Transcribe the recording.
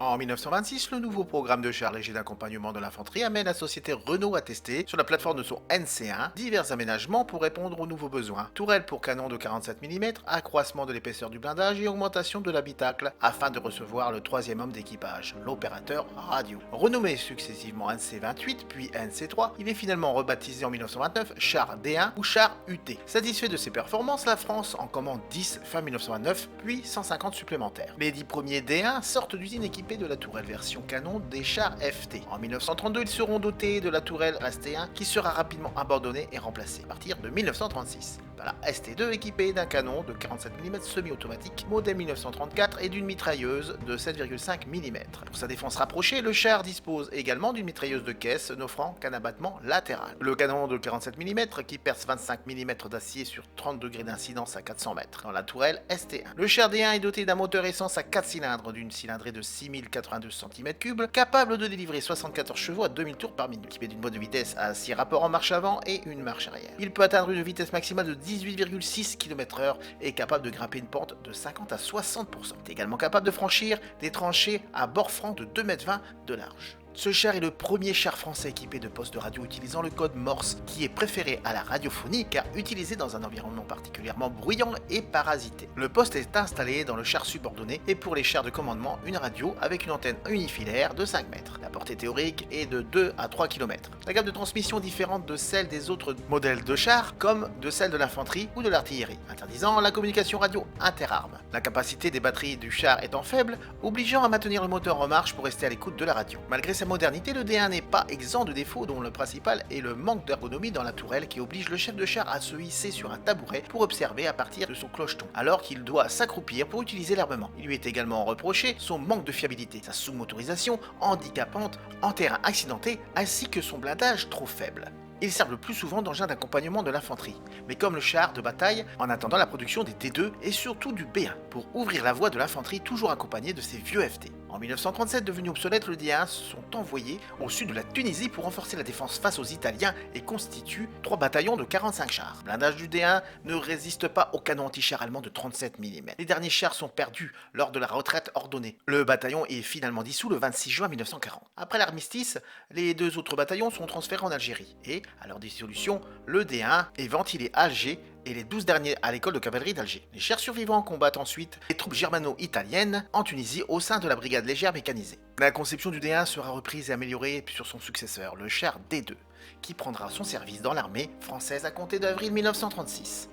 En 1926, le nouveau programme de chars légers d'accompagnement de l'infanterie amène la société Renault à tester, sur la plateforme de son NC1, divers aménagements pour répondre aux nouveaux besoins. Tourelle pour canon de 47 mm, accroissement de l'épaisseur du blindage et augmentation de l'habitacle afin de recevoir le troisième homme d'équipage, l'opérateur radio. Renommé successivement NC28 puis NC3, il est finalement rebaptisé en 1929 char D1 ou char UT. Satisfait de ses performances, la France en commande 10 fin 1929 puis 150 supplémentaires. Les 10 premiers D1 sortent d'usine équipés de la tourelle version canon des chars FT. En 1932, ils seront dotés de la tourelle ST1 qui sera rapidement abandonnée et remplacée à partir de 1936 par la ST2 équipée d'un canon de 47 mm semi-automatique modèle 1934 et d'une mitrailleuse de 7,5 mm. Pour sa défense rapprochée, le char dispose également d'une mitrailleuse de caisse n'offrant qu'un abattement latéral. Le canon de 47 mm qui perce 25 mm d'acier sur 30 degrés d'incidence à 400 mètres dans la tourelle ST1. Le char D1 est doté d'un moteur essence à 4 cylindres d'une cylindrée de 6092 cm3 capable de délivrer 74 chevaux à 2000 tours par minute, équipé d'une boîte de vitesse à 6 rapports en marche avant et une marche arrière. Il peut atteindre une vitesse maximale de 18,6 km/h et est capable de grimper une pente de 50 à 60%. Il est également capable de franchir des tranchées à bord franc de 2,20 m de large. Ce char est le premier char français équipé de postes de radio utilisant le code Morse, qui est préféré à la radiophonie car utilisé dans un environnement particulièrement bruyant et parasité. Le poste est installé dans le char subordonné et pour les chars de commandement, une radio avec une antenne unifilaire de 5 mètres. La portée théorique est de 2 à 3 km. La gamme de transmission est différente de celle des autres modèles de chars comme de celle de l'infanterie ou de l'artillerie, interdisant la communication radio interarmes. La capacité des batteries du char étant faible, obligeant à maintenir le moteur en marche pour rester à l'écoute de la radio. Malgré sa modernité, le D1 n'est pas exempt de défauts dont le principal est le manque d'ergonomie dans la tourelle qui oblige le chef de char à se hisser sur un tabouret pour observer à partir de son clocheton, alors qu'il doit s'accroupir pour utiliser l'armement. Il lui est également reproché son manque de fiabilité, sa sous-motorisation handicapante en terrain accidenté ainsi que son blindage trop faible. Ils servent le plus souvent d'engin d'accompagnement de l'infanterie, mais comme le char de bataille, en attendant la production des D2 et surtout du B1, pour ouvrir la voie de l'infanterie toujours accompagnée de ces vieux FT. En 1937, devenu obsolète, le D1 sont envoyés au sud de la Tunisie pour renforcer la défense face aux Italiens et constituent 3 bataillons de 45 chars. Le blindage du D1 ne résiste pas au canon anti-char allemand de 37 mm. Les derniers chars sont perdus lors de la retraite ordonnée. Le bataillon est finalement dissous le 26 juin 1940. Après l'armistice, les 2 autres bataillons sont transférés en Algérie et, à leur dissolution, le D1 est ventilé à Alger et les 12 derniers à l'école de cavalerie d'Alger. Les chars survivants combattent ensuite les troupes germano-italiennes en Tunisie au sein de la brigade légère mécanisée. La conception du D1 sera reprise et améliorée sur son successeur, le char D2, qui prendra son service dans l'armée française à compter d'avril 1936.